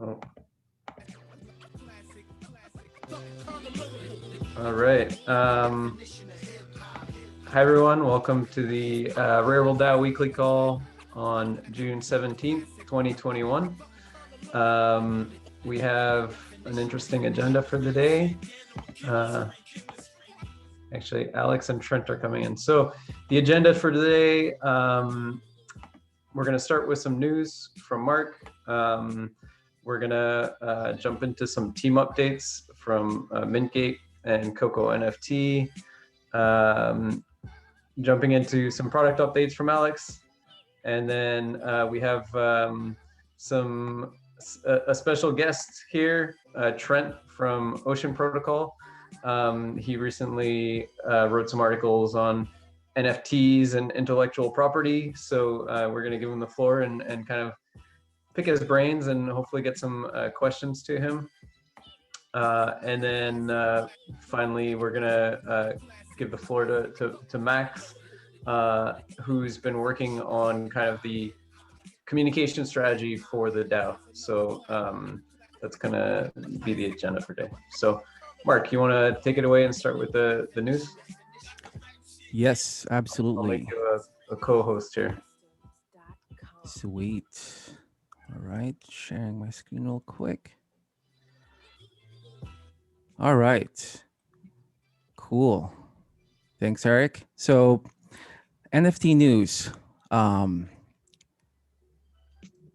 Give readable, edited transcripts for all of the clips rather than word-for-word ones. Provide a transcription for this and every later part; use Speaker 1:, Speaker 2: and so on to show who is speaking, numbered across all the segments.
Speaker 1: Oh. All right. Hi, everyone. Welcome to the Rarible DAO weekly call on June 17th, 2021. We have an interesting agenda for the day. Actually, Alex and Trent are coming in. So the agenda for today, we're going to start with some news from Mark. We're going to jump into some team updates from MintGate and CoCoNFT. Jumping into some product updates from Alex. And then we have a special guest here, Trent from OceanProtocol. He recently wrote some articles on NFTs and intellectual property. So we're going to give him the floor and kind of pick his brains and hopefully get some questions to him. And then finally, we're going to give the floor to Max, who's been working on kind of the communication strategy for the DAO. So that's going to be the agenda for today. So Mark, you want to take it away and start with the news?
Speaker 2: Yes, absolutely.
Speaker 1: I'll make you a co-host here.
Speaker 2: Sweet. All right, sharing my screen real quick. All right. Cool. Thanks, Eric. So NFT news.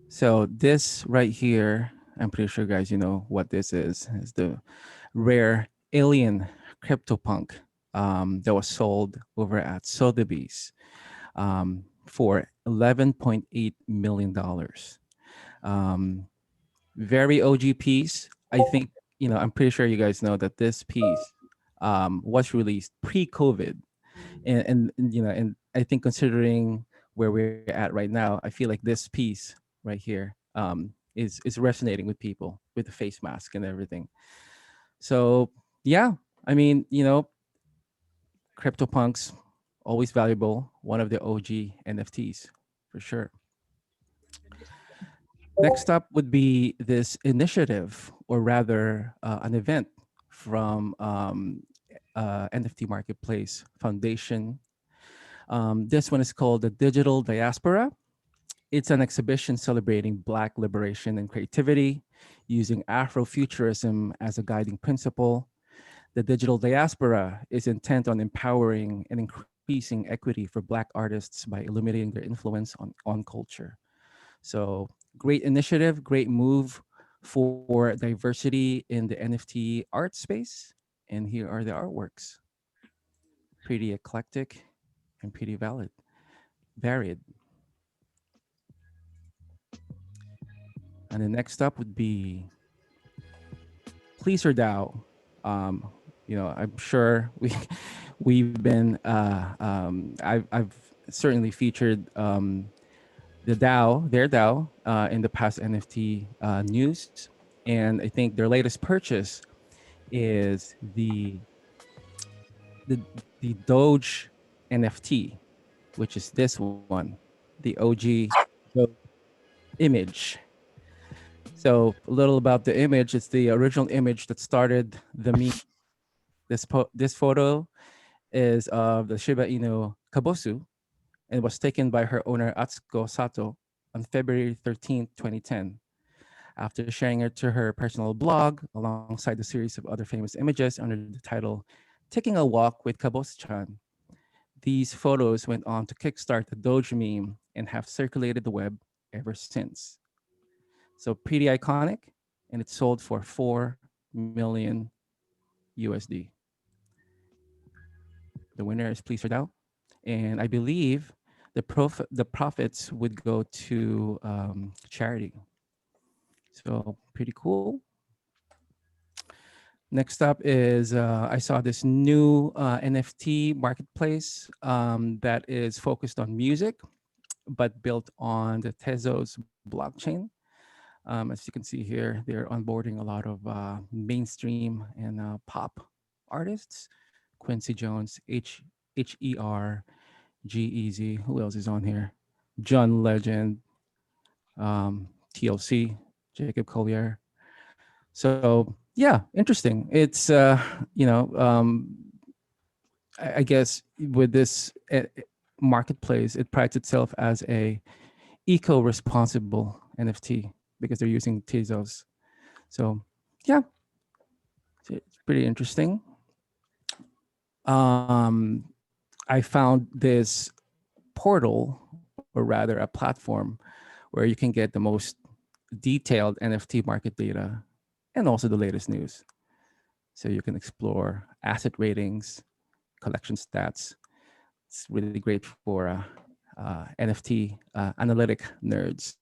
Speaker 2: So this right here, I'm pretty sure guys, you know what this is the rare alien CryptoPunk that was sold over at Sotheby's for $11.8 million. Very OG piece. I think, I'm pretty sure you guys know that this piece was released pre-COVID. And I think considering where we're at right now, I feel like this piece right here is resonating with people with the face mask and everything. So yeah, I mean, CryptoPunks always valuable, one of the OG NFTs for sure. Next up would be this initiative, or rather, an event from Nft Marketplace Foundation. This one is called the Digital Diaspora. It's an exhibition celebrating Black liberation and creativity, using Afrofuturism as a guiding principle. The Digital Diaspora is intent on empowering and increasing equity for Black artists by illuminating their influence on culture. So, great initiative, great move for diversity in the NFT art space. And here are the artworks. Pretty eclectic and pretty varied. And the next up would be Pleaser DAO. I'm sure we've been I've certainly featured the DAO, their DAO, in the past NFT news, and I think their latest purchase is the the Doge NFT, which is this one, the OG Doge image. So a little about the image. It's the original image that started the meme. This photo is of the Shiba Inu Kabosu, and was taken by her owner Atsuko Sato on February 13th, 2010. After sharing it to her personal blog alongside a series of other famous images under the title "Taking a Walk with Kabosu-chan," these photos went on to kickstart the Doge meme and have circulated the web ever since. So pretty iconic, and it sold for 4 million USD. The winner is Pleaser DAO, and I believe the profits would go to charity. So pretty cool. Next up is I saw this new NFT marketplace that is focused on music, but built on the Tezos blockchain. As you can see here, they're onboarding a lot of mainstream and pop artists. Quincy Jones, HERGEZ. Who else is on here? John Legend, TLC, Jacob Collier. So yeah, interesting. It's I guess with this marketplace, it prides itself as a eco-responsible NFT because they're using Tezos. So yeah, it's pretty interesting. I found this portal, or rather a platform, where you can get the most detailed NFT market data and also the latest news. So you can explore asset ratings, collection stats. It's really great for NFT analytic nerds.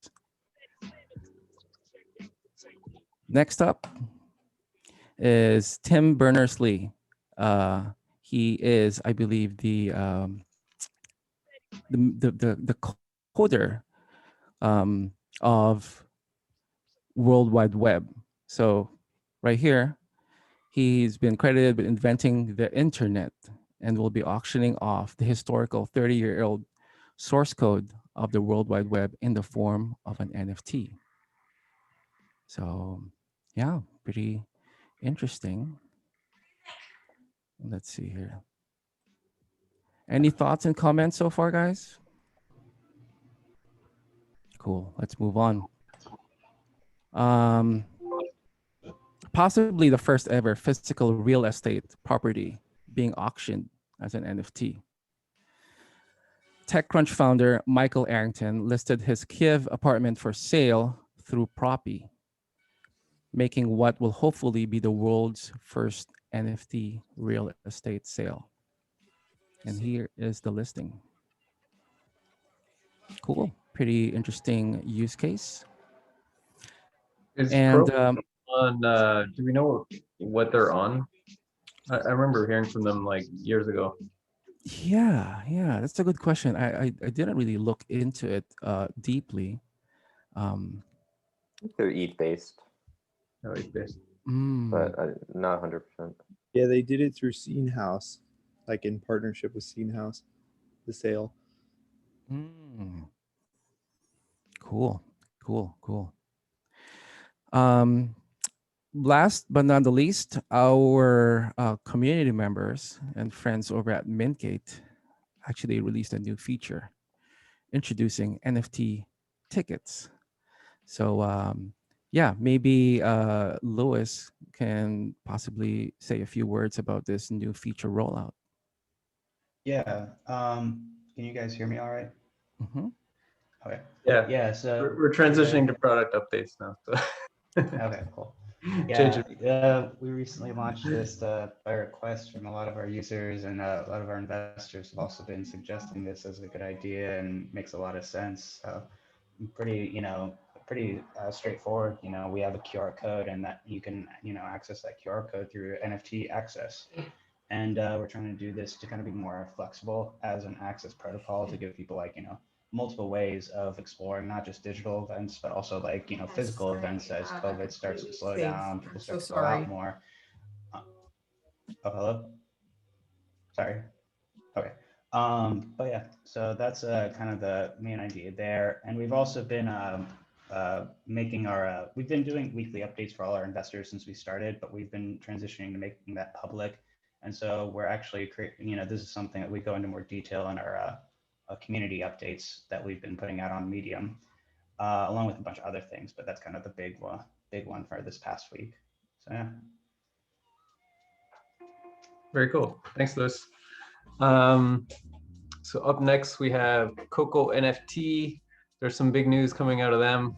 Speaker 2: Next up is Tim Berners-Lee. He is, I believe, the coder of World Wide Web. So right here, he's been credited with inventing the internet and will be auctioning off the historical 30-year-old source code of the World Wide Web in the form of an NFT. So yeah, pretty interesting. Let's see here. Any thoughts and comments so far, guys? Cool. Let's move on. Possibly the first ever physical real estate property being auctioned as an NFT. TechCrunch founder Michael Arrington listed his Kiev apartment for sale through Proppy, making what will hopefully be the world's first NFT real estate sale. And here is the listing. Cool. Pretty interesting use case.
Speaker 1: Is
Speaker 2: And
Speaker 1: on, do we know what they're on? I remember hearing from them like years ago.
Speaker 2: yeah, that's a good question. I didn't really look into it deeply.
Speaker 3: They're ETH based,
Speaker 1: Oh, it's based.
Speaker 3: but not 100%.
Speaker 4: Yeah, they did it through Scene House, like in partnership with Scene House, the sale.
Speaker 2: Cool. Last but not the least, our community members and friends over at MintGate actually released a new feature introducing NFT tickets. So yeah, maybe Louis can possibly say a few words about this new feature rollout.
Speaker 5: Yeah. Can you guys hear me all right?
Speaker 2: Mm-hmm.
Speaker 5: Okay.
Speaker 1: Yeah.
Speaker 5: Yeah. So
Speaker 1: We're transitioning to product updates now. So.
Speaker 5: Okay, cool.
Speaker 1: Change
Speaker 5: Yeah, we recently launched this by request from a lot of our users, and a lot of our investors have also been suggesting this as a good idea and makes a lot of sense. So pretty straightforward. We have a QR code, and that you can access that QR code through NFT access. And we're trying to do this to kind of be more flexible as an access protocol to give people multiple ways of exploring not just digital events, but also physical events as COVID starts to slow down, people start to go out more. Oh, hello? Sorry. Okay. But yeah, so that's kind of the main idea there. And we've also been we've been doing weekly updates for all our investors since we started, but we've been transitioning to making that public. And so we're actually creating, this is something that we go into more detail in our community updates that we've been putting out on Medium, along with a bunch of other things, but that's kind of the big one for this past week. So yeah.
Speaker 1: Very cool. Thanks, Louis. So up next we have CoCoNFT. There's some big news coming out of them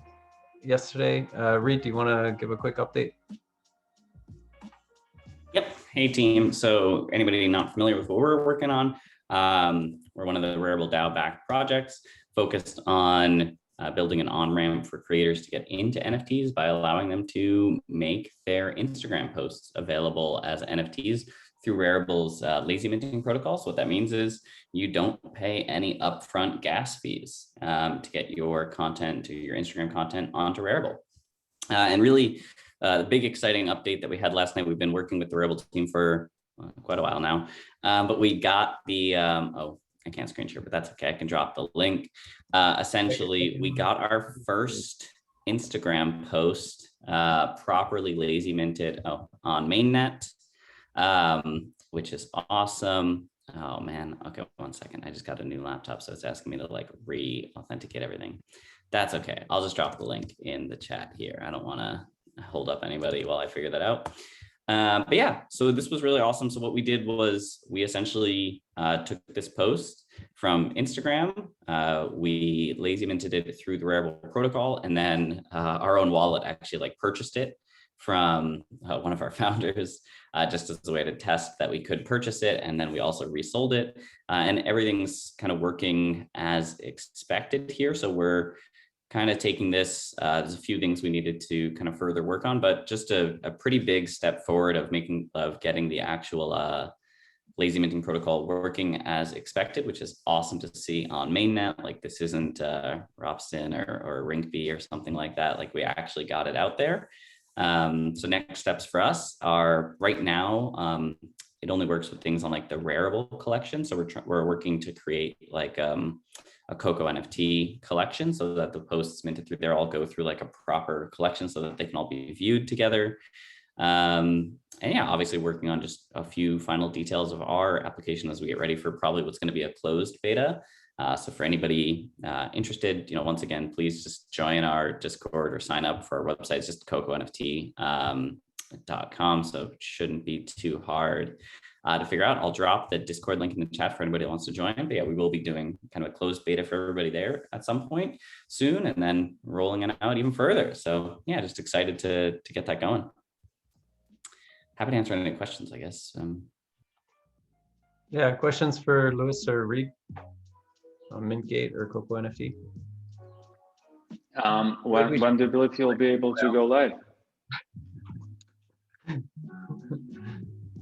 Speaker 1: yesterday. Reed, do you want to give a quick update?
Speaker 6: Yep. Hey, team. So anybody not familiar with what we're working on, we're one of the Rarible DAO backed projects focused on building an on-ramp for creators to get into NFTs by allowing them to make their Instagram posts available as NFTs through Rarible's lazy minting protocol. So what that means is you don't pay any upfront gas fees to get your content, to your Instagram content onto Rarible. And really, the big exciting update that we had last night, we've been working with the Rarible team for quite a while now, but we got the, I can't screen share, but that's okay. I can drop the link. Essentially, we got our first Instagram post properly lazy minted on mainnet, which is awesome. Oh man, okay, 1 second. I just got a new laptop, so it's asking me to like re-authenticate everything. That's okay. I'll just drop the link in the chat here. I don't want to hold up anybody while I figure that out. But yeah, so this was really awesome. So what we did was we essentially took this post from Instagram. We lazy minted it through the Rarible protocol, and then our own wallet actually like purchased it from one of our founders, just as a way to test that we could purchase it. And then we also resold it, and everything's kind of working as expected here. So we're kind of taking this, there's a few things we needed to kind of further work on, but just a pretty big step forward of getting the actual lazy minting protocol working as expected, which is awesome to see on mainnet. Like this isn't Ropsten or Rinkeby or something like that. Like we actually got it out there. So next steps for us are right now, it only works with things on like the Rarible collection. So we're working to create like a CoCoNFT collection so that the posts minted through there all go through like a proper collection so that they can all be viewed together. And yeah, obviously working on just a few final details of our application as we get ready for probably what's going to be a closed beta. So for anybody interested, once again, please just join our Discord or sign up for our website. It's just CocoNFT.com. So it shouldn't be too hard to figure out. I'll drop the Discord link in the chat for anybody who wants to join. But yeah, we will be doing kind of a closed beta for everybody there at some point soon, and then rolling it out even further. So yeah, just excited to get that going. Happy to answer any questions, I guess.
Speaker 1: Yeah, questions for Lewis or Reed on MintGate or CoCoNFT?
Speaker 7: When do you believe you'll be able to go live?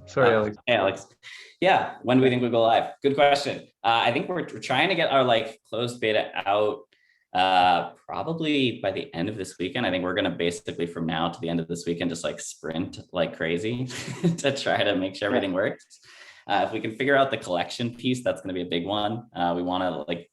Speaker 1: Sorry, Alex.
Speaker 6: Hey, Alex. Yeah, when do we think we'll go live? Good question. I think we're trying to get our like closed beta out probably by the end of this weekend. I think we're going to basically from now to the end of this weekend just like sprint like crazy to try to make sure everything works. If we can figure out the collection piece, that's going to be a big one. We want to like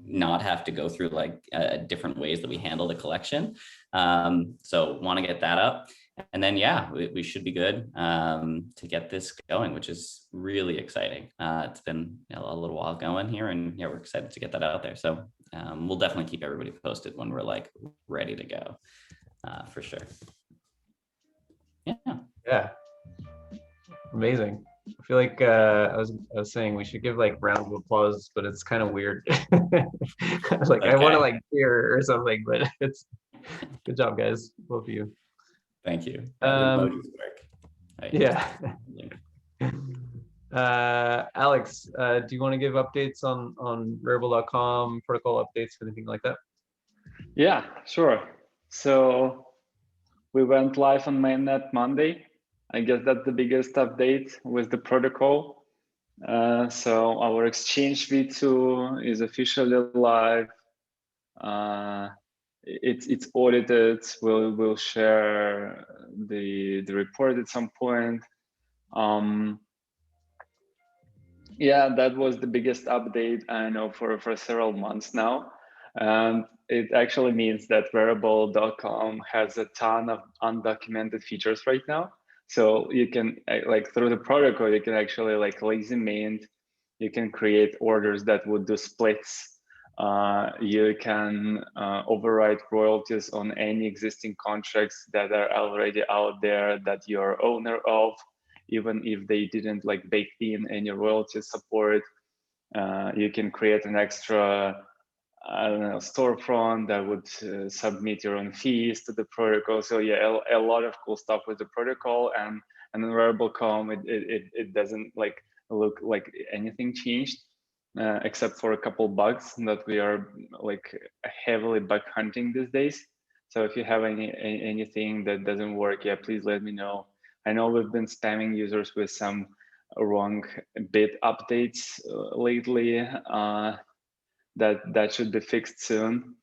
Speaker 6: not have to go through like different ways that we handle the collection. So want to get that up. And then, yeah, we should be good to get this going, which is really exciting. It's been a little while going here, and yeah, we're excited to get that out there. So we'll definitely keep everybody posted when we're like ready to go, for sure.
Speaker 1: Yeah, amazing. I feel like I was saying we should give like rounds of applause, but it's kind of weird. Like okay. I want to like cheer or something, but it's good job, guys, both of you.
Speaker 6: Thank you.
Speaker 1: Yeah. Alex, do you want to give updates on Rarible.com, protocol updates, anything like that?
Speaker 7: Yeah, sure. So we went live on mainnet Monday. I guess that's the biggest update with the protocol. So our exchange v2 is officially live. It's audited. We'll share the report at some point. Yeah, that was the biggest update I know for several months now. And it actually means that Rarible.com has a ton of undocumented features right now. So you can like through the protocol, you can actually like lazy mint. You can create orders that would do splits. You can override royalties on any existing contracts that are already out there that you're owner of, even if they didn't like bake in any royalty support. You can create an extra, I don't know, storefront that would submit your own fees to the protocol. So yeah, a lot of cool stuff with the protocol, and in Rarible.com, it doesn't like look like anything changed. Except for a couple bugs that we are like heavily bug hunting these days. So if you have anything that doesn't work, yeah, please let me know. I know we've been spamming users with some wrong bit updates lately. That should be fixed soon.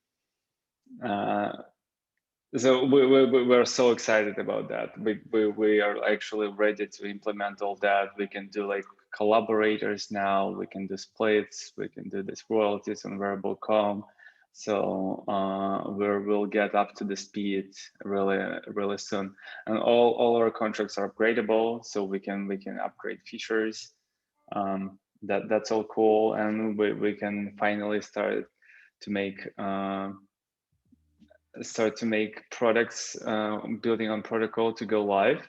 Speaker 7: So we're so excited about that. We are actually ready to implement all that. We can do like collaborators now. We can do splits. We can do this royalties on Rarible.com. So we'll get up to the speed really soon, and all our contracts are upgradable, so we can upgrade features. That's all cool, and we can finally start to make products building on protocol to go live,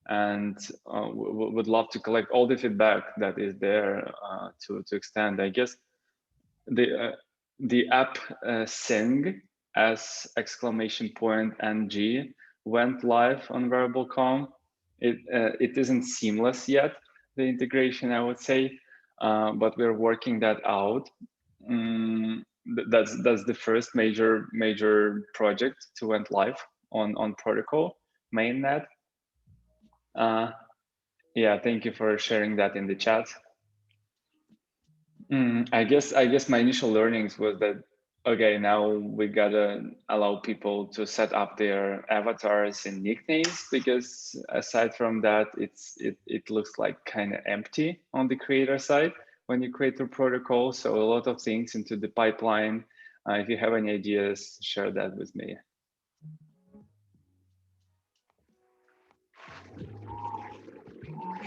Speaker 7: and would love to collect all the feedback that is there to extend. I guess the app sing as !ng went live on Rarible.com. It isn't seamless yet, the integration, I would say, but we're working that out. That's the first major project to went live on protocol mainnet. Yeah, thank you for sharing that in the chat. I guess my initial learnings was that, okay, now we gotta allow people to set up their avatars and nicknames, because aside from that, it looks like kind of empty on the creator side when you create a protocol. So a lot of things into the pipeline. If you have any ideas, share that with me.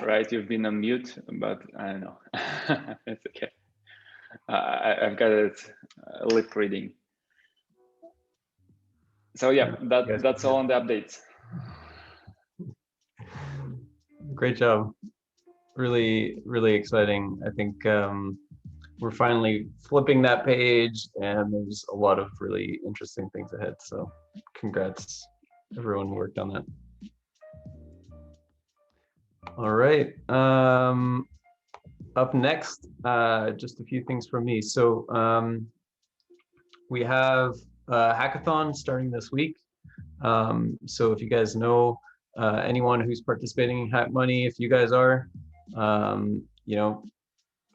Speaker 7: Right, you've been on mute, but I don't know. It's okay. I've got it lip reading. So yeah, that's all on the updates.
Speaker 1: Great job. Really, really exciting. I think we're finally flipping that page, and there's a lot of really interesting things ahead. So congrats, everyone who worked on that. All right. Up next, just a few things from me. So we have a hackathon starting this week. So if you guys know anyone who's participating in Hack Money, if you guys are, you know,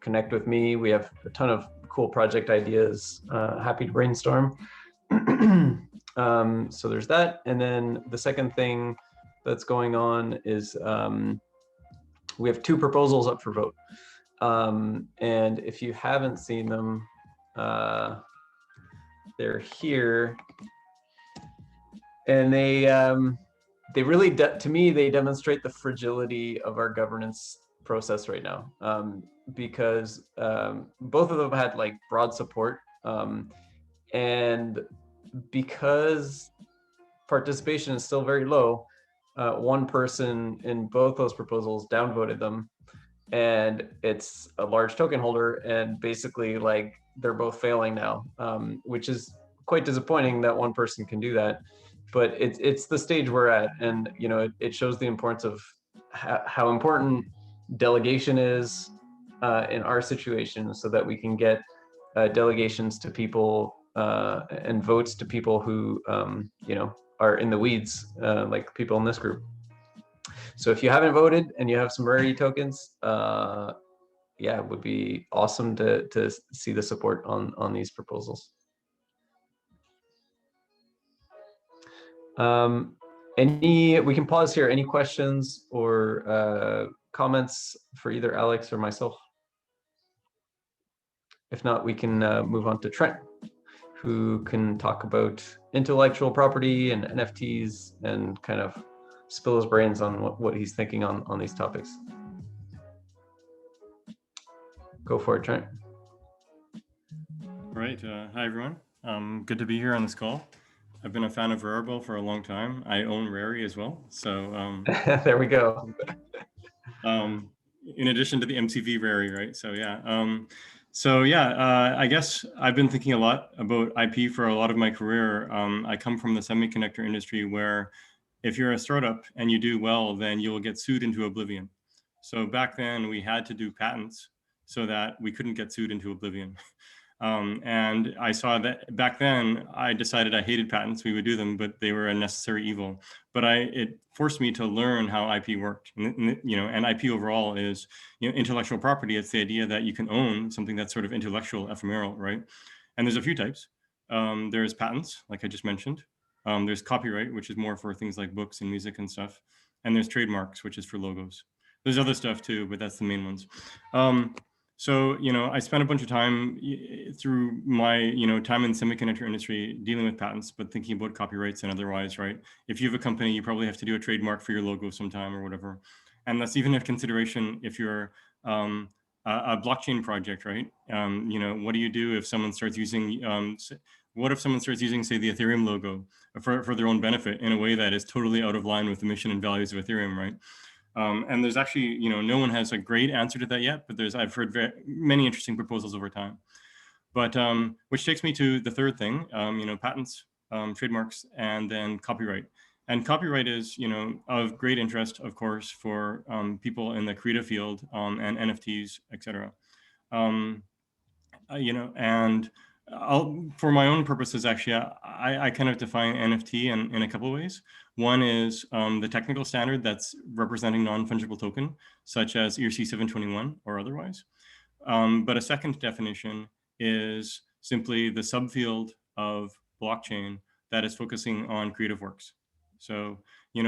Speaker 1: connect with me. We have a ton of cool project ideas. Happy to brainstorm. So there's that. And then the second thing that's going on is we have 2 proposals up for vote. And if you haven't seen them, they're here. And they really, to me, they demonstrate the fragility of our governance process right now, because both of them had like broad support, and because participation is still very low, one person in both those proposals downvoted them, and it's a large token holder, and basically like they're both failing now, which is quite disappointing that one person can do that. But it's the stage we're at, and you know it shows the importance of how important delegation is in our situation, so that we can get delegations to people and votes to people who you know are in the weeds, like people in this group. So if you haven't voted and you have some Rarity tokens, yeah, it would be awesome to see the support on these proposals. We can pause here. Any questions or comments for either Alex or myself? If not, we can move on to Trent, who can talk about intellectual property and NFTs and kind of spill his brains on what he's thinking on these topics. Go for it, Trent.
Speaker 8: All right. Hi, everyone. Good to be here on this call. I've been a fan of Rarible for a long time. I own Rari as well. So
Speaker 1: there we go.
Speaker 8: In addition to the MTV Rari, right? So yeah. I guess I've been thinking a lot about IP for a lot of my career. I come from the semiconductor industry, where if you're a startup and you do well, then you will get sued into oblivion. So back then we had to do patents so that we couldn't get sued into oblivion. And I saw that back then. I decided I hated patents. We would do them, but they were a necessary evil. But it forced me to learn how IP worked. And IP overall is, intellectual property. It's the idea that you can own something that's sort of intellectual, ephemeral, right? And there's a few types. There's patents, like I just mentioned. There's copyright, which is more for things like books and music and stuff. And there's trademarks, which is for logos. There's other stuff too, but that's the main ones. So, I spent a bunch of time through my, time in the semiconductor industry dealing with patents, but thinking about copyrights and otherwise, right? If you have a company, you probably have to do a trademark for your logo sometime or whatever. And that's even a consideration if you're a blockchain project, right? What do you do if someone starts using, what if someone starts using, say, the Ethereum logo for their own benefit in a way that is totally out of line with the mission and values of Ethereum, right? And there's actually, no one has a great answer to that yet, but I've heard many interesting proposals over time. But which takes me to the third thing, patents, trademarks, and then copyright. And copyright is, of great interest, of course, for people in the creative field and NFTs, et cetera. And for my own purposes, actually, I kind of define NFT in a couple of ways. One is the technical standard that's representing non-fungible token, such as ERC 721 or otherwise. But a second definition is simply the subfield of blockchain that is focusing on creative works. So,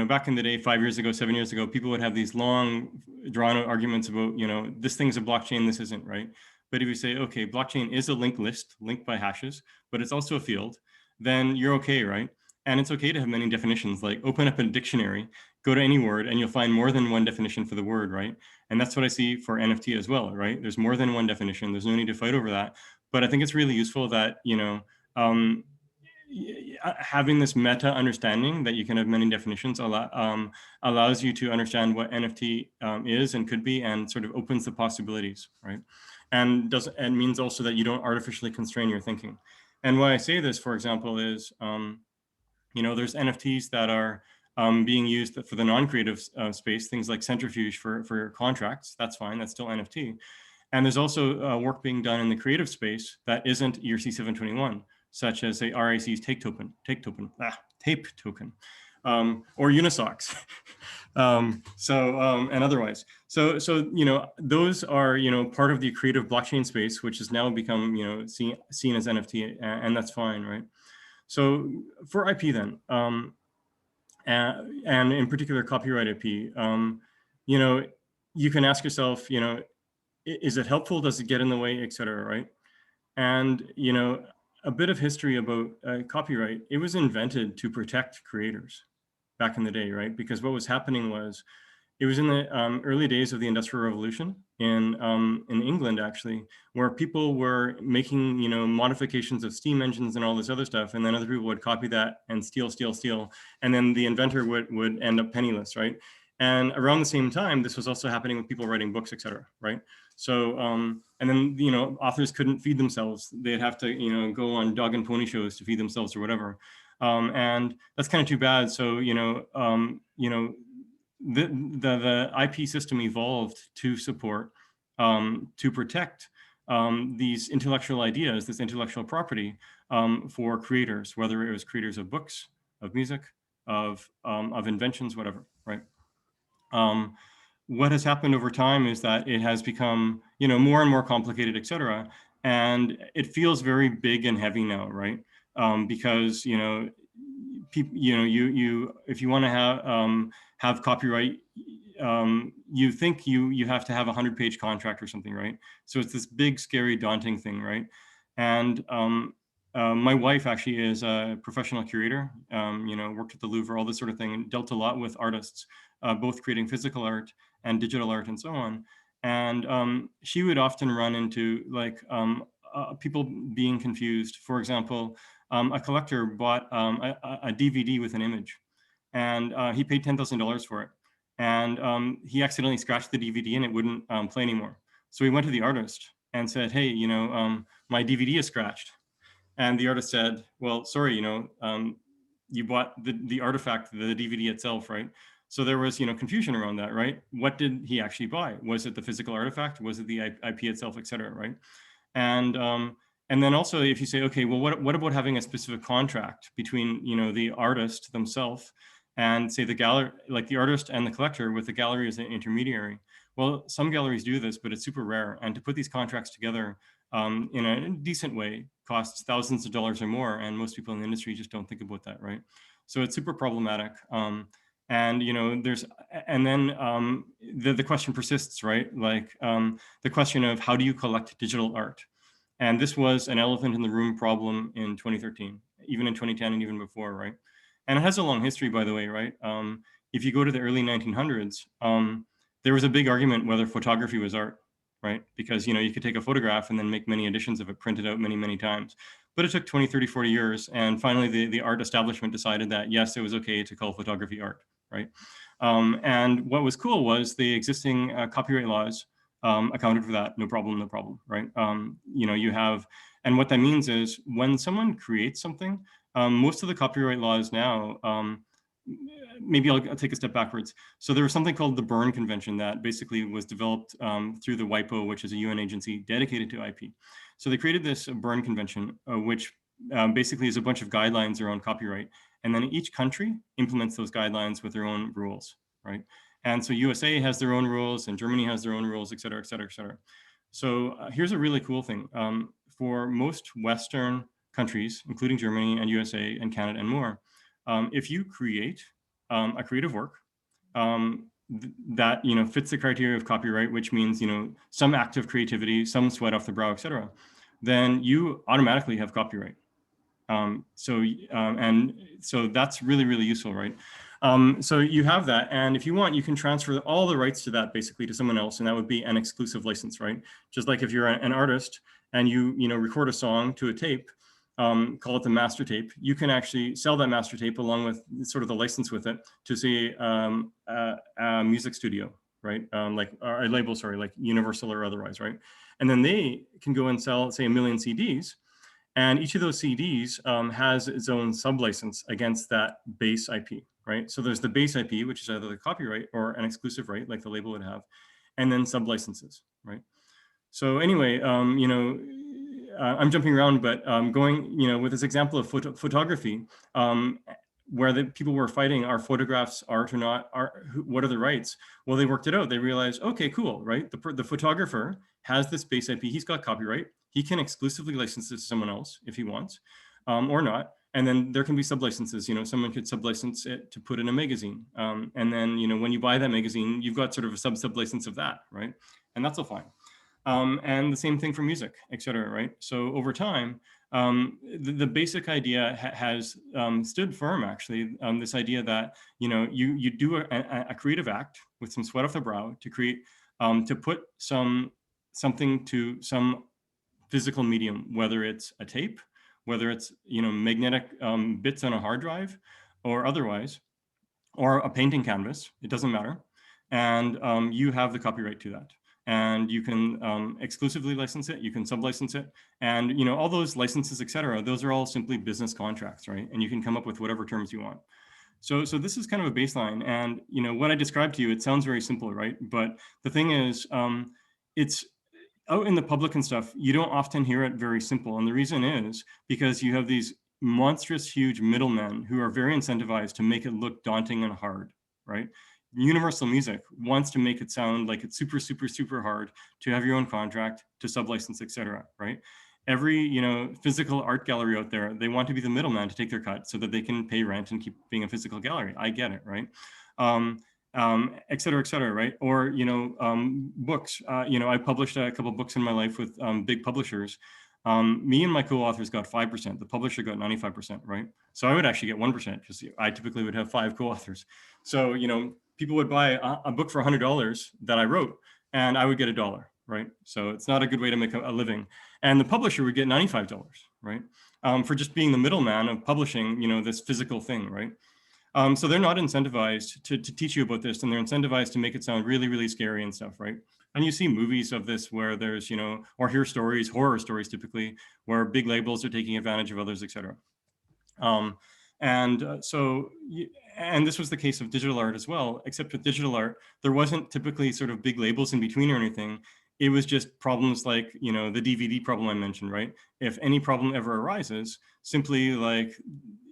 Speaker 8: back in the day, 5 years ago, 7 years ago, people would have these long drawn out arguments about, this thing's a blockchain, this isn't, right? But if you say, okay, blockchain is a linked list, linked by hashes, but it's also a field, then you're okay, right? And it's okay to have many definitions, like open up a dictionary, go to any word, and you'll find more than one definition for the word, right? And that's what I see for NFT as well, right? There's more than one definition. There's no need to fight over that. But I think it's really useful that, having this meta understanding that you can have many definitions allows you to understand what NFT is and could be, and sort of opens the possibilities, right? And means also that you don't artificially constrain your thinking. And why I say this, for example, is, there's NFTs that are being used for the non-creative space, things like centrifuge for contracts. That's fine, that's still NFT. And there's also work being done in the creative space that isn't ERC 721, such as, say, RIC's tape token, or Unisocks. And otherwise. So those are, part of the creative blockchain space, which has now become, seen as NFT, and that's fine, right? So for IP then, and in particular copyright IP, you can ask yourself, is it helpful? Does it get in the way, et cetera, right? And, a bit of history about copyright. It was invented to protect creators back in the day, right? Because what was happening was, it was in the early days of the Industrial Revolution in England, actually, where people were making, modifications of steam engines and all this other stuff, and then other people would copy that and steal, and then the inventor would end up penniless, right? And around the same time, this was also happening with people writing books, et cetera, right? So, and then, authors couldn't feed themselves. They'd have to, go on dog and pony shows to feed themselves or whatever. And that's kind of too bad. So, the IP system evolved to support, to protect these intellectual ideas, this intellectual property for creators, whether it was creators of books, of music, of inventions, whatever, right? What has happened over time is that it has become, more and more complicated, et cetera. And it feels very big and heavy now, right? Because, people, if you want to have copyright, you think you have to have a 100-page contract or something, right? So it's this big, scary, daunting thing, right? And my wife actually is a professional curator, worked at the Louvre, all this sort of thing, and dealt a lot with artists, both creating physical art and digital art and so on. And she would often run into people being confused. For example, a collector bought a DVD with an image, and he paid $10,000 for it. And he accidentally scratched the DVD and it wouldn't play anymore. So he went to the artist and said, hey, my DVD is scratched. And the artist said, well, sorry, you bought the artifact, the DVD itself, right? So there was, confusion around that, right? What did he actually buy? Was it the physical artifact? Was it the IP itself, et cetera, right? And then also, if you say, okay, well, what about having a specific contract between, the artist themselves and, say, the gallery, like the artist and the collector, with the gallery as an intermediary? Well, some galleries do this, but it's super rare. And to put these contracts together in a decent way costs thousands of dollars or more, and most people in the industry just don't think about that, right? So it's super problematic. And, you know, and then the question persists, right? Like the question of how do you collect digital art? And this was an elephant in the room problem in 2013, even in 2010 and even before, right? And it has a long history, by the way, right? If you go to the early 1900s, there was a big argument whether photography was art, right? Because, you know, you could take a photograph and then make many editions of it, printed out many, many times. But it took 20, 30, 40 years. And finally, the art establishment decided that, yes, it was okay to call photography art, right? And what was cool was the existing copyright laws accounted for that. No problem, no problem, right? You know, you have, and what that means is when someone creates something, most of the copyright laws now, maybe I'll take a step backwards. So there was something called the Berne Convention that basically was developed through the WIPO, which is a UN agency dedicated to IP. So they created this Berne Convention, which basically is a bunch of guidelines around copyright. And then each country implements those guidelines with their own rules, right? And so USA has their own rules and Germany has their own rules, et cetera, et cetera, et cetera. So here's a really cool thing. For most Western countries, including Germany and USA and Canada and more, if you create a creative work that, you know, fits the criteria of copyright, which means, you know, some act of creativity, some sweat off the brow, et cetera, then you automatically have copyright. And so that's really, really useful, right? So you have that, and if you want, you can transfer all the rights to that basically to someone else, and that would be an exclusive license, right? Just like if you're an artist and you know, record a song to a tape, call it the master tape, you can actually sell that master tape along with sort of the license with it to say a music studio, right? Like a label, sorry, like Universal or otherwise, right? And then they can go and sell, say, 1 million CDs. And each of those CDs has its own sub-license against that base IP, right? So there's the base IP, which is either the copyright or an exclusive right, like the label would have, and then sub-licenses, right? So anyway, you know, I'm jumping around, but going, you know, with this example of photography, where the people were fighting, are photographs art or not, what are the rights? Well, they worked it out. They realized, okay, cool, right? The photographer has this base IP, he's got copyright. He can exclusively license this to someone else if he wants, or not. And then there can be sub-licenses, you know, someone could sub-license it to put in a magazine. And then, you know, when you buy that magazine, you've got sort of a sub-license of that, right? And that's all fine. And the same thing for music, et cetera, right? So over time, the basic idea has stood firm, actually, this idea that, you know, you do a creative act with some sweat off the brow to create, to put something to some physical medium, whether it's a tape, whether it's, you know, magnetic bits on a hard drive or otherwise, or a painting canvas, it doesn't matter. And you have the copyright to that. And you can exclusively license it, you can sub-license it, and, you know, all those licenses, et cetera, those are all simply business contracts, right? And you can come up with whatever terms you want. So this is kind of a baseline. And, you know, what I described to you, it sounds very simple, right? But the thing is, it's out in the public and stuff, you don't often hear it very simple. And the reason is because you have these monstrous, huge middlemen who are very incentivized to make it look daunting and hard, right? Universal Music wants to make it sound like it's super, super, super hard to have your own contract, to sub-license, et cetera, right? Every, you know, physical art gallery out there, they want to be the middleman to take their cut so that they can pay rent and keep being a physical gallery. I get it, right? Et cetera, right? Or, you know, books, you know, I published a couple of books in my life with big publishers. Me and my co-authors got 5%, the publisher got 95%, right? So I would actually get 1% because I typically would have 5 co-authors. So, you know, people would buy a book for $100 that I wrote and I would get $1, right? So it's not a good way to make a living. And the publisher would get $95, right? For just being the middleman of publishing, you know, this physical thing, right? So they're not incentivized to teach you about this, and they're incentivized to make it sound really, really scary and stuff, right? And you see movies of this where there's, you know, or hear stories, horror stories typically, where big labels are taking advantage of others, et cetera. And this was the case of digital art as well, except with digital art, there wasn't typically sort of big labels in between or anything. It was just problems like, you know, the DVD problem I mentioned, right? If any problem ever arises, simply like,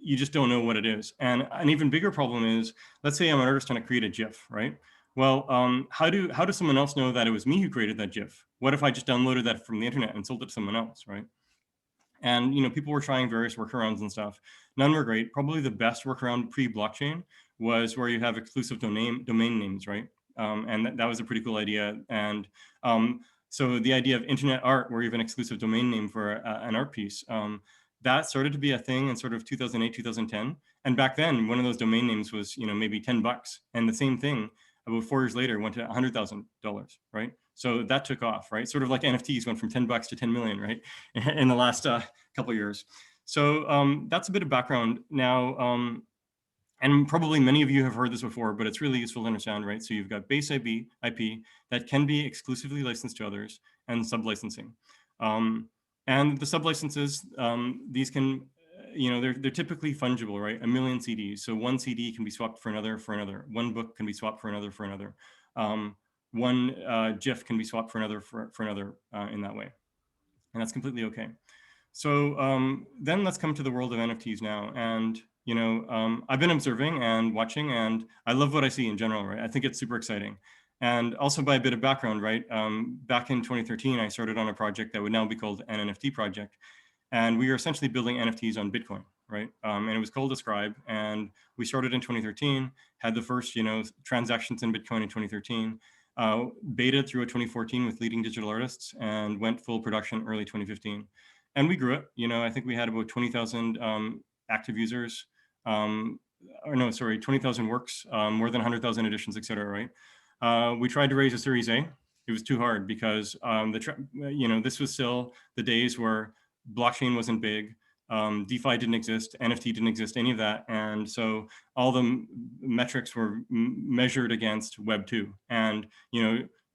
Speaker 8: you just don't know what it is. And an even bigger problem is, let's say I'm an artist trying to create a GIF, right? Well, how does someone else know that it was me who created that GIF? What if I just downloaded that from the internet and sold it to someone else, right? And, you know, people were trying various workarounds and stuff. None were great. Probably the best workaround pre-blockchain was where you have exclusive domain names, right? And that was a pretty cool idea. And so the idea of internet art, where you have an exclusive domain name for an art piece, that started to be a thing in sort of 2008, 2010. And back then, one of those domain names was, maybe $10. And the same thing about 4 years later went to $100,000, right? So that took off, right? Sort of like NFTs went from $10 to 10 million, right? In the last couple of years. So that's a bit of background. Now, and probably many of you have heard this before, but it's really useful to understand, right? So you've got base IP that can be exclusively licensed to others, and sub-licensing. And the sub-licenses, these can, they're typically fungible, right? 1 million CDs. So one CD can be swapped for another. One book can be swapped for another. One GIF can be swapped for another in that way. And that's completely okay. So then let's come to the world of NFTs now. And I've been observing and watching, and I love what I see in general, right? I think it's super exciting. And also, by a bit of background, right? Back in 2013, I started on a project that would now be called an NFT project. And we were essentially building NFTs on Bitcoin, right? And it was called Ascribe. And we started in 2013, had the first, transactions in Bitcoin in 2013, beta through 2014 with leading digital artists, and went full production early 2015. And we grew it. I think we had about 20,000 active users. 20,000 works, more than 100,000 editions, et cetera, right? We tried to raise a Series A. It was too hard because this was still the days where blockchain wasn't big, DeFi didn't exist, NFT didn't exist, any of that. And so all the metrics were measured against Web 2. And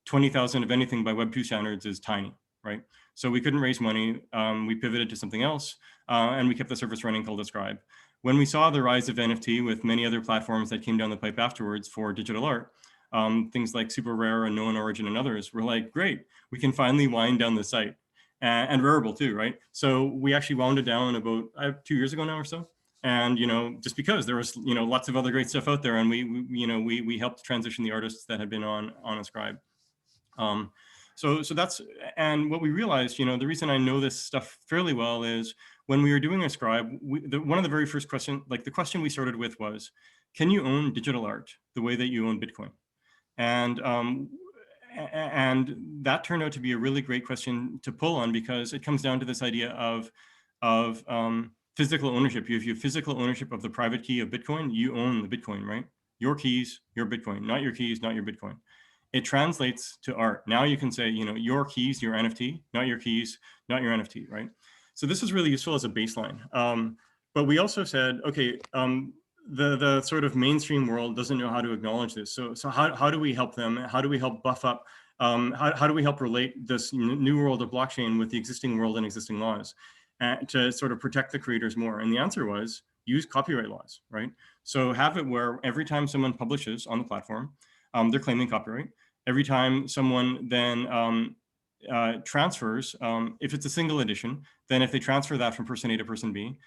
Speaker 8: 20,000 of anything by Web 2 standards is tiny, right? So we couldn't raise money. We pivoted to something else, and we kept the service running called Ascribe. When we saw the rise of NFT with many other platforms that came down the pipe afterwards for digital art, things like Super Rare and Known Origin and others, we're like, great, we can finally wind down the site. And Rarible too, right? So we actually wound it down about 2 years ago now or so. And just because there was lots of other great stuff out there, and we helped transition the artists that had been on Ascribe. So that's, and what we realized, the reason I know this stuff fairly well is when we were doing Ascribe, one of the very first questions, like the question we started with was, can you own digital art the way that you own Bitcoin? And that turned out to be a really great question to pull on, because it comes down to this idea of physical ownership. If you have physical ownership of the private key of Bitcoin, you own the Bitcoin, right? Your keys, your Bitcoin, not your keys, not your Bitcoin. It translates to art. Now you can say, your keys, your NFT, not your keys, not your NFT, right? So this is really useful as a baseline. But we also said, okay, the sort of mainstream world doesn't know how to acknowledge this. So how do we help them? How do we help buff up? How do we help relate this new world of blockchain with the existing world and existing laws to sort of protect the creators more? And the answer was use copyright laws, right? So have it where every time someone publishes on the platform, they're claiming copyright. Every time someone then transfers, if it's a single edition, then if they transfer that from person A to person B,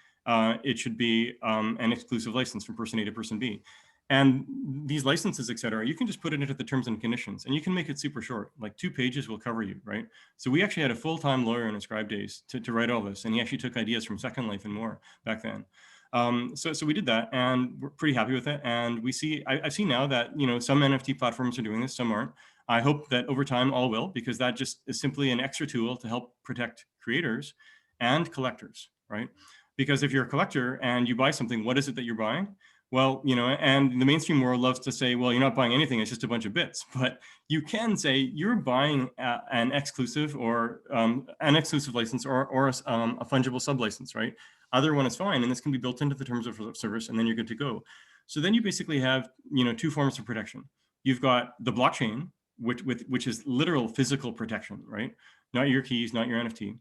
Speaker 8: it should be an exclusive license from person A to person B. And these licenses, et cetera, you can just put it into the terms and conditions, and you can make it super short, like 2 pages will cover you, right? So we actually had a full-time lawyer in Ascribe days to write all this, and he actually took ideas from Second Life and more back then. So we did that, and we're pretty happy with it. And we see, I've seen now that, some NFT platforms are doing this, some aren't. I hope that over time all will, because that just is simply an extra tool to help protect creators and collectors, right? Because if you're a collector and you buy something, what is it that you're buying? Well, and the mainstream world loves to say, well, you're not buying anything, it's just a bunch of bits. But you can say you're buying an exclusive or an exclusive license or a fungible sub-license, right? Either one is fine, and this can be built into the terms of service, and then you're good to go. So then you basically have, 2 forms of protection. You've got the blockchain, which is literal physical protection, right? Not your keys, not your NFT.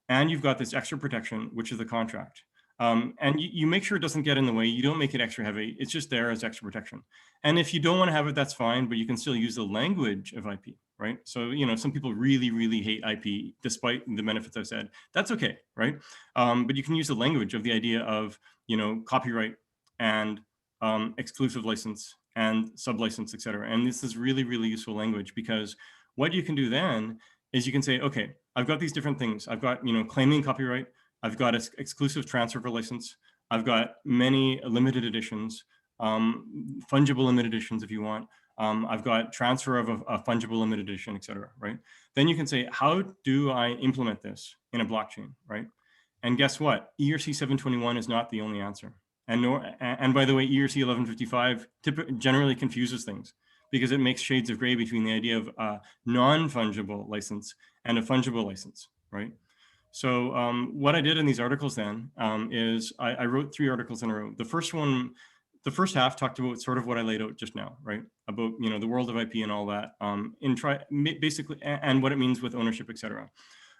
Speaker 8: And you've got this extra protection, which is the contract. And you make sure it doesn't get in the way. You don't make it extra heavy. It's just there as extra protection. And if you don't want to have it, that's fine, but you can still use the language of IP, right? So, some people really, really hate IP, despite the benefits I've said. That's okay, right? But you can use the language of the idea of, copyright and exclusive license and sub-license, et cetera. And this is really, really useful language, because what you can do then is you can say, okay, I've got these different things. I've got, claiming copyright. I've got an exclusive transfer license. I've got many limited editions. fungible limited editions if you want. I've got transfer of a fungible limited edition, et cetera, right? Then you can say, how do I implement this in a blockchain, right? And guess what? ERC 721 is not the only answer. And by the way, ERC 1155 generally confuses things because it makes shades of gray between the idea of a non-fungible license and a fungible license, right? So what I did in these articles then is I wrote 3 articles in a row. The first one, the first half talked about sort of what I laid out just now, right? About, you know, the world of IP and all that, basically, and what it means with ownership, et cetera.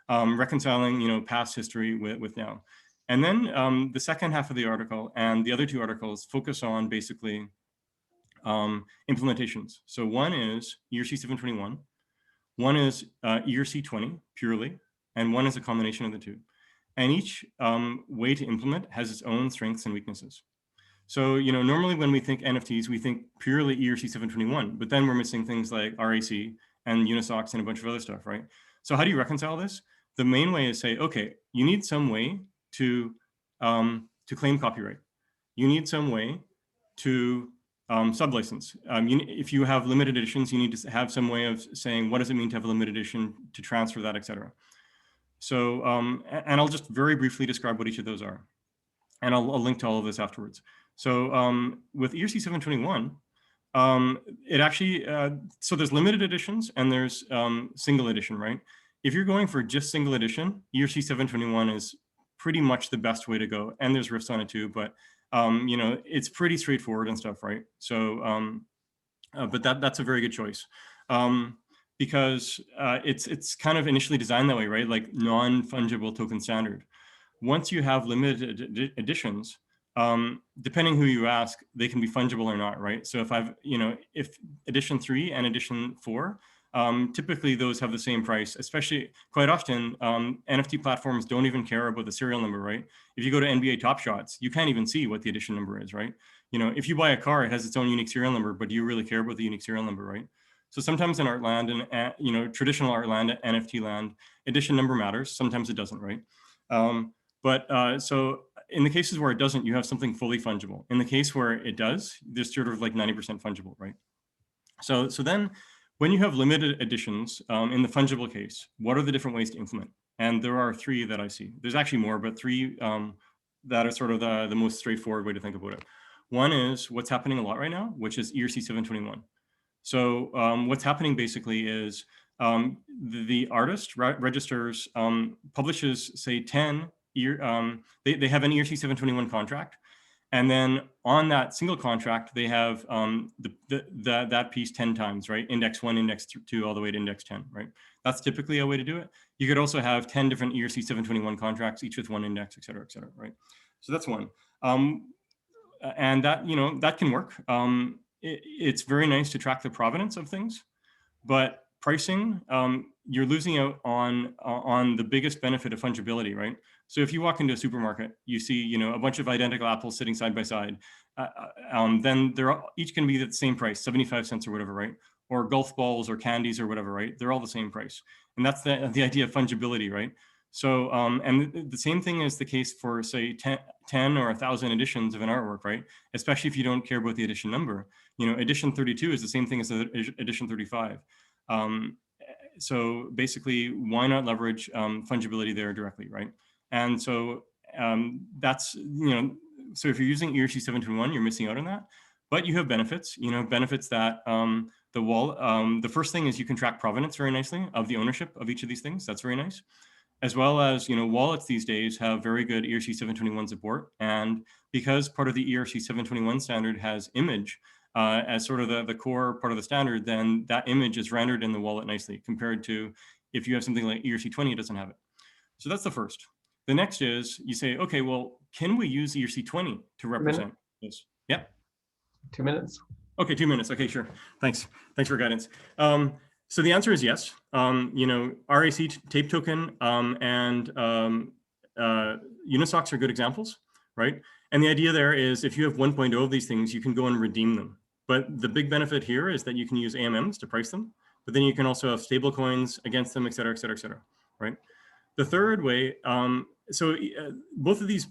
Speaker 8: Reconciling, you know, past history with now. And then the second half of the article and the other 2 articles focus on basically implementations. So one is ERC 721, one is ERC 20 purely, and one is a combination of the 2. And each way to implement has its own strengths and weaknesses. So, you know, normally when we think NFTs, we think purely ERC 721, but then we're missing things like RAC and Unisocks and a bunch of other stuff, right? So how do you reconcile this? The main way is say, okay, you need some way to claim copyright. You need some way to sublicense. If you have limited editions, you need to have some way of saying, what does it mean to have a limited edition, to transfer that, et cetera. So, and I'll just very briefly describe what each of those are. And I'll link to all of this afterwards. So with ERC 721, it actually, so there's limited editions and there's single edition, right? If you're going for just single edition, ERC 721 is pretty much the best way to go. And there's riffs on it too, but you know, it's pretty straightforward and stuff, right? So, but that's a very good choice. Because it's kind of initially designed that way, right? Like non-fungible token standard. Once you have limited editions, depending who you ask, they can be fungible or not, right? So if if edition 3 and edition 4, typically those have the same price, especially quite often, NFT platforms don't even care about the serial number, right? If you go to NBA Top Shots, you can't even see what the edition number is, right? You know, if you buy a car, it has its own unique serial number, but do you really care about the unique serial number, right? So sometimes in art land and, you know, traditional art land, NFT land, edition number matters. Sometimes it doesn't, right? So in the cases where it doesn't, you have something fully fungible. In the case where it does, there's sort of like 90% fungible, right? So then when you have limited editions in the fungible case, what are the different ways to implement? And there are 3 that I see. There's actually more, but 3 that are sort of the most straightforward way to think about it. One is what's happening a lot right now, which is ERC 721. So what's happening basically is the artist registers, publishes, say 10, they have an ERC 721 contract. And then on that single contract, they have that piece 10 times, right? Index 1, index 2, all the way to index 10, right? That's typically a way to do it. You could also have 10 different ERC 721 contracts, each with 1 index, et cetera, right? So that's one. And that, you know, that can work. It's very nice to track the provenance of things, but pricing, you're losing out on the biggest benefit of fungibility, right? So if you walk into a supermarket, you see, you know, a bunch of identical apples sitting side by side, then they're each going to be at the same price, 75 cents or whatever, right? Or golf balls or candies or whatever, right? They're all the same price. And that's the idea of fungibility, right? So, and the same thing is the case for, say, 10 or 1,000 editions of an artwork, right? Especially if you don't care about the edition number. You know, edition 32 is the same thing as edition 35. So basically, why not leverage fungibility there directly, right? And so that's, you know, so if you're using ERC 721, you're missing out on that. But you have benefits, you know, benefits that the first thing is you can track provenance very nicely of the ownership of each of these things. That's very nice. As well as, you know, wallets these days have very good ERC 721 support. And because part of the ERC 721 standard has image as sort of the core part of the standard, then that image is rendered in the wallet nicely compared to if you have something like ERC 20, it doesn't have it. So that's the first. The next is you say, okay, well, can we use ERC 20 to represent this? Yeah.
Speaker 1: 2 minutes.
Speaker 8: Okay, 2 minutes. Okay, sure. Thanks. Thanks for guidance. So the answer is yes. You know, RAC tape token and Unisocks are good examples, right? And the idea there is if you have 1.0 of these things, you can go and redeem them. But the big benefit here is that you can use AMMs to price them, but then you can also have stable coins against them, et cetera, et cetera, et cetera, right? The third way, both of these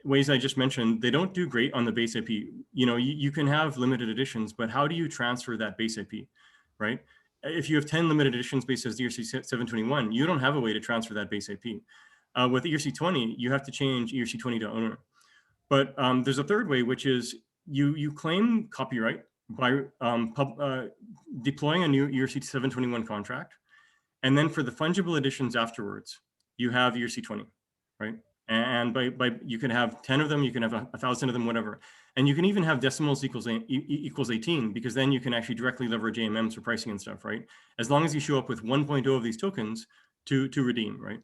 Speaker 8: ways I just mentioned, they don't do great on the base IP. you know, you can have limited editions, but how do you transfer that base IP, right? If you have 10 limited editions based as ERC721, you don't have a way to transfer that base IP. With ERC20, you have to change ERC20 to owner. But there's a third way, which is you claim copyright by deploying a new ERC721 contract. And then for the fungible editions afterwards, you have ERC20, right? And by you can have 10 of them, you can have 1,000 of them, whatever. And you can even have decimals equals 18, because then you can actually directly leverage AMMs for pricing and stuff, right? As long as you show up with 1.0 of these tokens to redeem, right?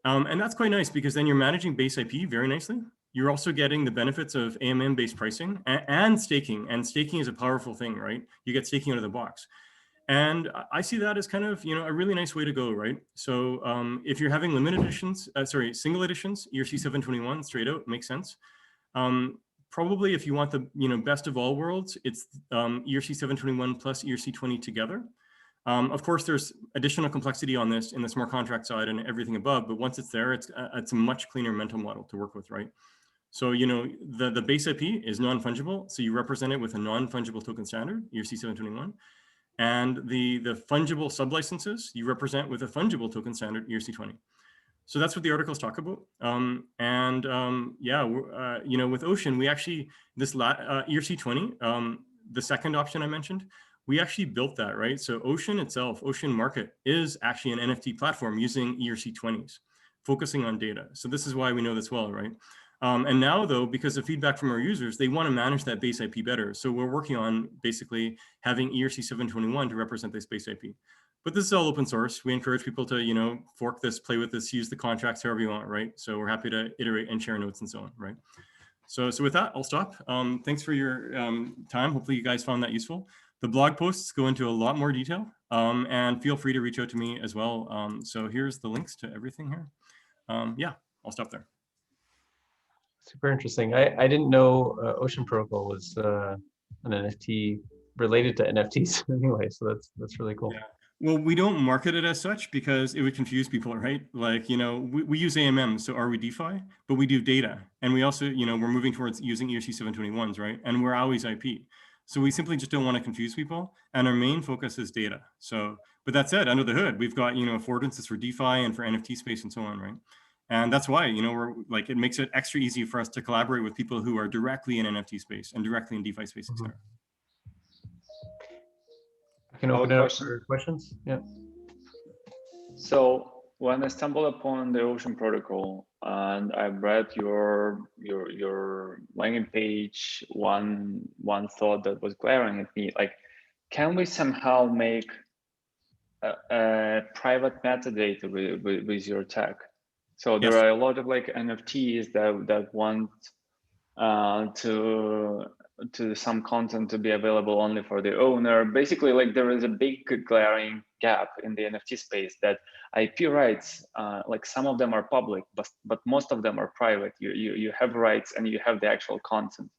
Speaker 8: And that's quite nice, because then you're managing base IP very nicely. You're also getting the benefits of AMM-based pricing and staking. And staking is a powerful thing, right? You get staking out of the box. And I see that as kind of, you know, a really nice way to go, right? So if you're having limited editions, single editions, ERC721 straight out makes sense. Probably if you want the, you know, best of all worlds, it's ERC721 plus ERC20 together. Of course, there's additional complexity on this in the smart contract side and everything above, but once it's there, it's a much cleaner mental model to work with, right? So, you know, the base IP is non-fungible. So you represent it with a non-fungible token standard, ERC721. And the fungible sublicenses you represent with a fungible token standard, ERC20. So that's what the articles talk about. Yeah, you know, with Ocean, we actually, this ERC20, the second option I mentioned, we actually built that, right? So Ocean itself, Ocean Market, is actually an NFT platform using ERC20s, focusing on data. So this is why we know this well, right? And now, though, because of feedback from our users, they want to manage that base IP better. So we're working on basically having ERC721 to represent this base IP. But this is all open source. We encourage people to, you know, fork this, play with this, use the contracts however you want, right? So we're happy to iterate and share notes and so on, right? So with that, I'll stop. Thanks for your time. Hopefully you guys found that useful. The blog posts go into a lot more detail, and feel free to reach out to me as well. So here's the links to everything here. Yeah, I'll stop there.
Speaker 1: Super interesting. I didn't know OceanProtocol was an NFT related to NFTs anyway, so that's really cool.
Speaker 8: Yeah. Well, we don't market it as such because it would confuse people, right? Like, you know, we use AMM, so are we DeFi? But we do data. And we also, you know, we're moving towards using ERC721s, right? And we're always IP. So we simply just don't want to confuse people. And our main focus is data. So, but that said, under the hood, we've got, you know, affordances for DeFi and for NFT space and so on, right? And that's why, you know, we're like, it makes it extra easy for us to collaborate with people who are directly in NFT space and directly in DeFi space, etc.
Speaker 1: I can open it up for questions. Yeah.
Speaker 7: So when I stumbled upon the Ocean Protocol and I read your landing page, one thought that was glaring at me, like, can we somehow make a private metadata with your tech? So there are a lot of like NFTs that want to some content to be available only for the owner. Basically, like there is a big glaring gap in the NFT space that IP rights, like some of them are public, but most of them are private. You have rights and you have the actual content,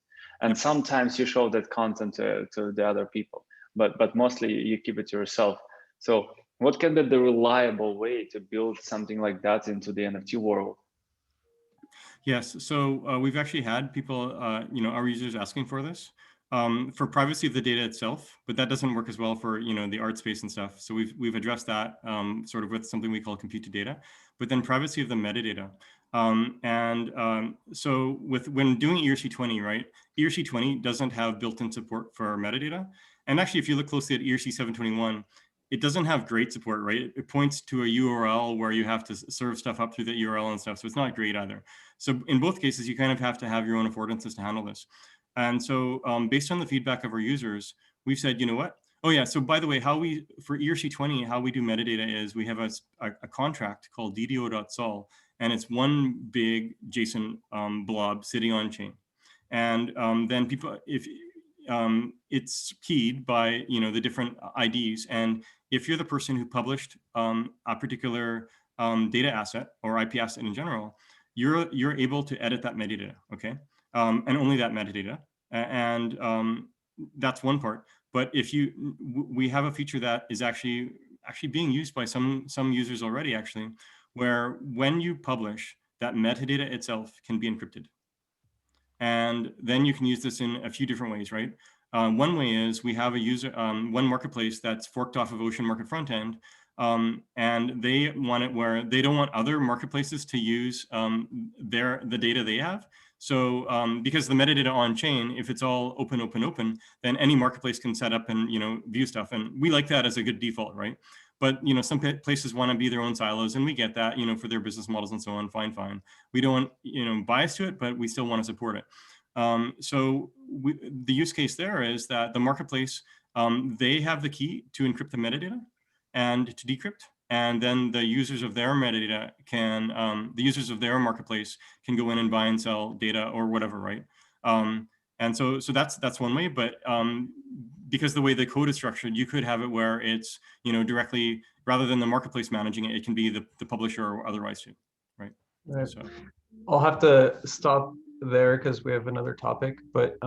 Speaker 7: and sometimes you show that content to the other people, but mostly you keep it to yourself. So what can be the reliable way to build something like that into the NFT world?
Speaker 8: Yes, so we've actually had people, you know, our users asking for this for privacy of the data itself, but that doesn't work as well for, you know, the art space and stuff. So we've addressed that sort of with something we call compute to data, but then privacy of the metadata. So when doing ERC20, right, ERC20 doesn't have built-in support for metadata. And actually, if you look closely at ERC721, it doesn't have great support, right? It points to a URL where you have to serve stuff up through the URL and stuff. So it's not great either. So in both cases, you kind of have to have your own affordances to handle this. And so based on the feedback of our users, we've said, you know what? Oh yeah, so by the way, for ERC20, how we do metadata is we have a contract called DDO.sol, and it's one big JSON blob sitting on chain. And then people, it's keyed by, you know, the different IDs. And if you're the person who published a particular data asset or IP asset in general, you're able to edit that metadata, okay? And only that metadata. And that's one part. But if we have a feature that is actually being used by some users already, actually, where when you publish, that metadata itself can be encrypted. And then you can use this in a few different ways, right? One way is we have a user, one marketplace that's forked off of Ocean Market Frontend, and they want it where they don't want other marketplaces to use the data they have. So because the metadata on chain, if it's all open, then any marketplace can set up and view stuff, and we like that as a good default, right? But some places want to be their own silos, and we get that, for their business models and so on. Fine. We don't bias to it, but we still want to support it. So the use case there is that the marketplace, they have the key to encrypt the metadata and to decrypt, and then the users of their metadata can, the users of their marketplace can go in and buy and sell data or whatever, right? And so that's one way, but because the way the code is structured, you could have it where it's directly, rather than the marketplace managing it, it can be the publisher or otherwise too, right?
Speaker 1: Right.
Speaker 8: So
Speaker 1: I'll have to stop there because we have another topic, but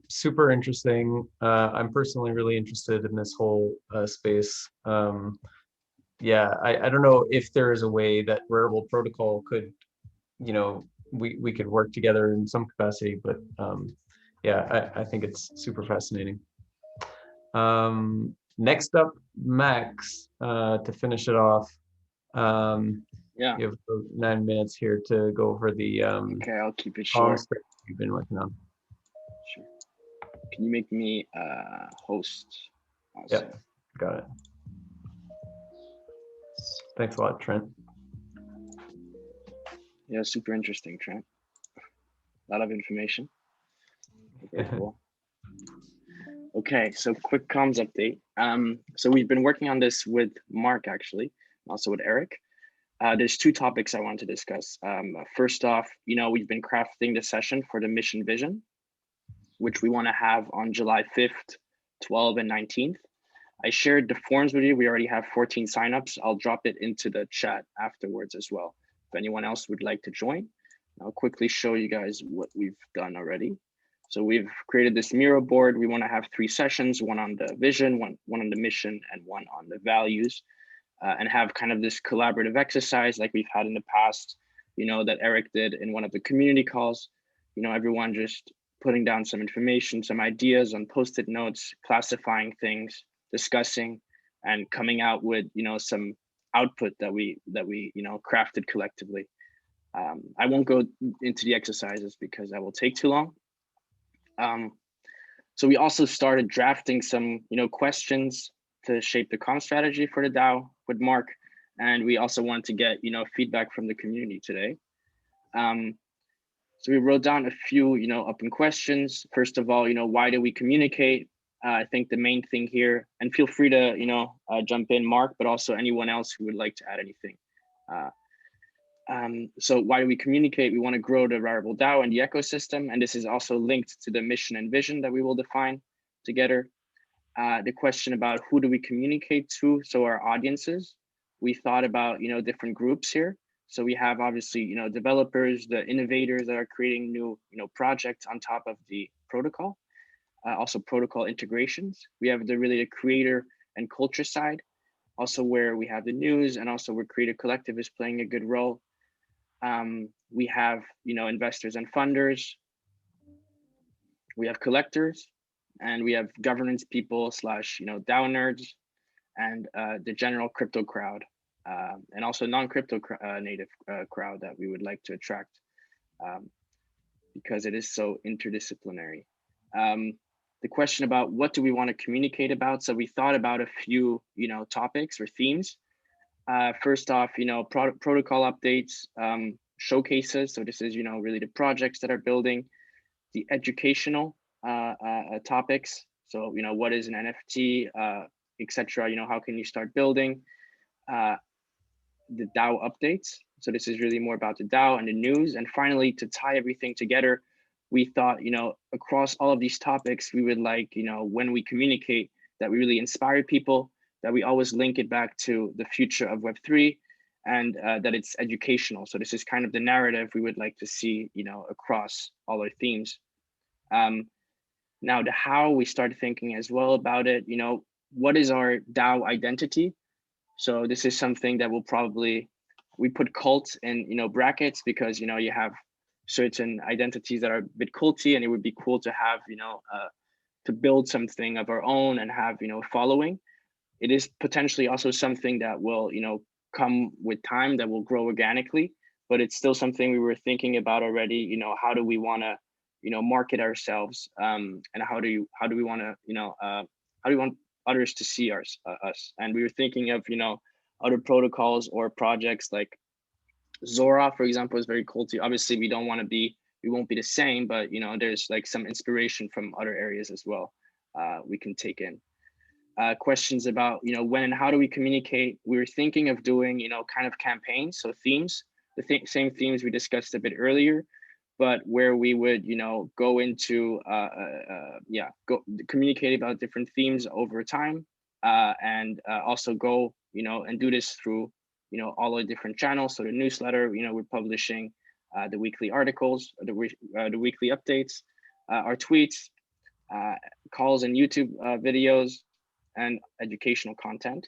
Speaker 1: super interesting. I'm personally really interested in this whole space. Yeah, I don't know if there is a way that Rarible Protocol could, we could work together in some capacity, but yeah, I think it's super fascinating. Next up, Max, to finish it off.
Speaker 9: Yeah.
Speaker 1: You have 9 minutes here to go over the
Speaker 9: Okay, I'll keep it short.
Speaker 1: you've been working on.
Speaker 9: Sure. Can you make me host? Awesome.
Speaker 1: Yep, got it. Thanks a lot, Trent.
Speaker 9: Yeah, super interesting, Trent. A lot of information. Very cool. Okay, so quick comms update. So we've been working on this with Mark, actually, also with Eric. There's 2 topics I want to discuss. First off, we've been crafting the session for the mission vision, which we want to have on July 5th, 12th, and 19th. I shared the forms with you. We already have 14 signups. I'll drop it into the chat afterwards as well. If anyone else would like to join, I'll quickly show you guys what we've done already. So we've created this Miro board. We want to have 3 sessions, one on the vision, one on the mission, and one on the values. And have kind of this collaborative exercise like we've had in the past, that Eric did in one of the community calls. Everyone just putting down some information, some ideas on Post-it notes, classifying things, discussing, and coming out with some output that we crafted collectively. I won't go into the exercises because that will take too long. So we also started drafting some questions to shape the comm strategy for the DAO with Mark. And we also wanted to get, feedback from the community today. So we wrote down a few, open questions. First of all, why do we communicate? I think the main thing here, and feel free to, jump in, Mark, but also anyone else who would like to add anything. So why do we communicate? We want to grow the Rarible DAO and the ecosystem. And this is also linked to the mission and vision that we will define together. The question about who do we communicate to, so our audiences. We thought about different groups here. So we have obviously developers, the innovators that are creating new projects on top of the protocol, also protocol integrations. We have the creator and culture side, also where we have the news, and also where Creator Collective is playing a good role. We have investors and funders. We have collectors. And we have governance people / DAO nerds, and the general crypto crowd, and also non-crypto native crowd that we would like to attract because it is so interdisciplinary. The question about what do we want to communicate about? So we thought about a few topics or themes. First off, protocol updates, showcases. So this is really the projects that are building, the educational topics. So, what is an NFT, etc. How can you start building? The DAO updates. So this is really more about the DAO and the news. And finally, to tie everything together, we thought, across all of these topics, we would like, when we communicate, that we really inspire people, that we always link it back to the future of Web3, and that it's educational. So this is kind of the narrative we would like to see, across all our themes. Now, the how, we started thinking as well about it, what is our DAO identity? So this is something that will probably, we put cult in, brackets because, you have certain identities that are a bit culty, and it would be cool to have, to build something of our own and have, following. It is potentially also something that will, come with time, that will grow organically, but it's still something we were thinking about already. How do we want to, market ourselves, and how do we want to, how do we want others to see us? And we were thinking of, other protocols or projects like Zora, for example, is very culty. Obviously, we won't be the same, but there's like some inspiration from other areas as well. We can take in. Questions about when and how do we communicate. We were thinking of doing kind of campaigns, so themes, same themes we discussed a bit earlier, but where we would go into communicate about different themes over time, and also go and do this through all the different channels. So the newsletter, we're publishing the weekly articles, the weekly updates, our tweets, calls and YouTube videos, and educational content.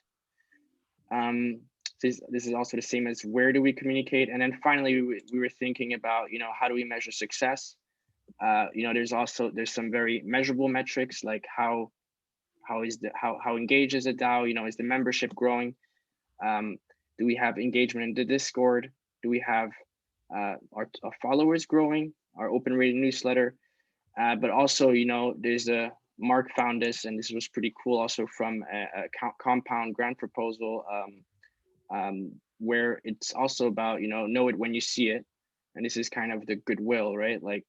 Speaker 9: This is also the same as where do we communicate. And then finally, we were thinking about, how do we measure success? There's some very measurable metrics, like how engaged is a DAO? Is the membership growing? Do we have engagement in the Discord? Do we have our followers growing? Our open rated newsletter? But also, there's a Mark found this, and this was pretty cool, also from a compound grant proposal, where it's also about know it when you see it, and this is kind of the goodwill, right? Like,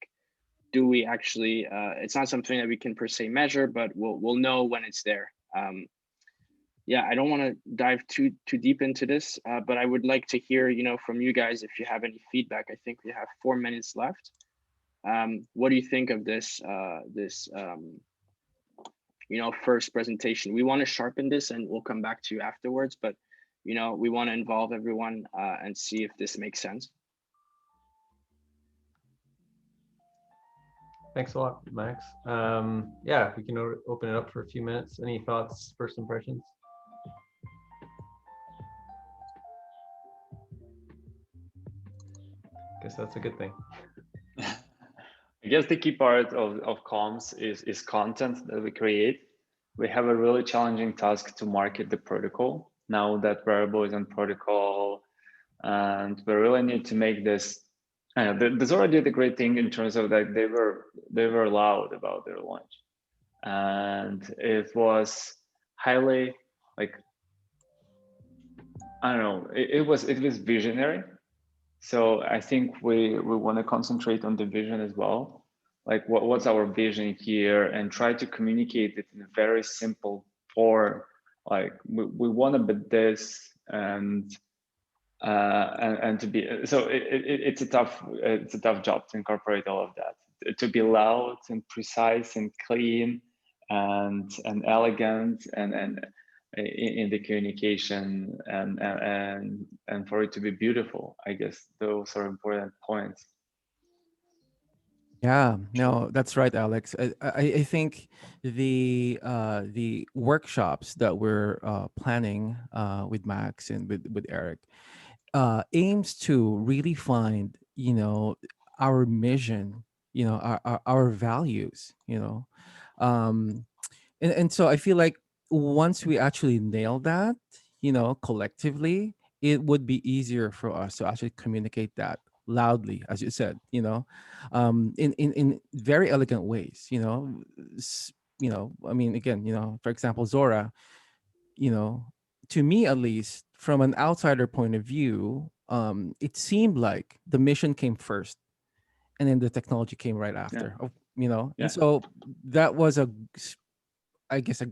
Speaker 9: do we actually? It's not something that we can per se measure, but we'll know when it's there. Yeah, I don't want to dive too deep into this, but I would like to hear from you guys if you have any feedback. I think we have 4 minutes left. What do you think of this first presentation? We want to sharpen this, and we'll come back to you afterwards, but we want to involve everyone and see if this makes sense.
Speaker 1: Thanks a lot, Max. Yeah, we can open it up for a few minutes. Any thoughts, first impressions? Guess that's a good thing.
Speaker 10: I guess the key part of comms is content that we create. We have a really challenging task to market the protocol now that Rarible is on protocol, and we really need to make this. The Zora did a great thing in terms of that they were loud about their launch, and it was highly, like, I don't know, it was visionary. So I think we want to concentrate on the vision as well. Like, what's our vision here, and try to communicate it in a very simple form. Like, we want to be this, and to be, so it's a tough job to incorporate all of that, to be loud and precise and clean and elegant and in the communication, and for it to be beautiful. I guess those are important points.
Speaker 2: Yeah, no, that's right, Alex. I think the workshops that we're planning with Max and with Eric aims to really find our mission, our values, and so I feel like once we actually nail that, collectively, it would be easier for us to actually communicate that loudly, as you said, in very elegant ways, I mean, again, for example, Zora, to me, at least from an outsider point of view, it seemed like the mission came first and then the technology came right after.
Speaker 10: Yeah.
Speaker 2: And so that was I guess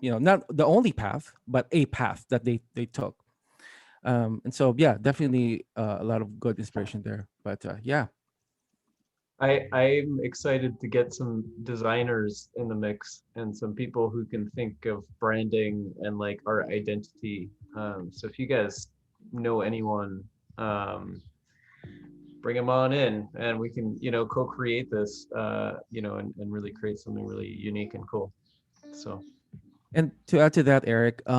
Speaker 2: not the only path, but a path that they took. And so, yeah, definitely a lot of good inspiration there. But yeah,
Speaker 1: I'm excited to get some designers in the mix and some people who can think of branding and like our identity. So if you guys know anyone, bring them on in, and we can co-create this, and really create something really unique and cool. So.
Speaker 2: And to add to that, Eric, I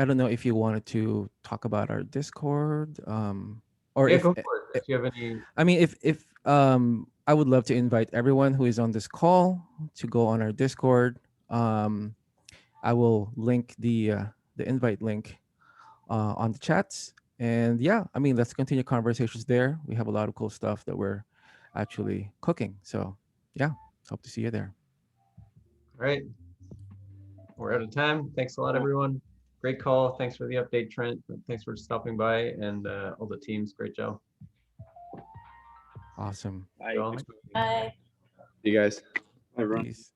Speaker 2: don't know if you wanted to talk about our Discord, or
Speaker 1: Yeah,
Speaker 2: if
Speaker 1: go for it. If you have any,
Speaker 2: I mean, if I would love to invite everyone who is on this call to go on our Discord. I will link the invite link on the chats. And yeah, I mean, let's continue conversations there. We have a lot of cool stuff that we're actually cooking. So yeah, hope to see you there.
Speaker 1: All right. We're out of time. Thanks a lot, everyone. Great call. Thanks for the update, Trent. Thanks for stopping by, and all the teams. Great job.
Speaker 2: Awesome.
Speaker 9: Bye.
Speaker 1: Joel.
Speaker 11: Bye.
Speaker 4: You guys.
Speaker 2: Peace.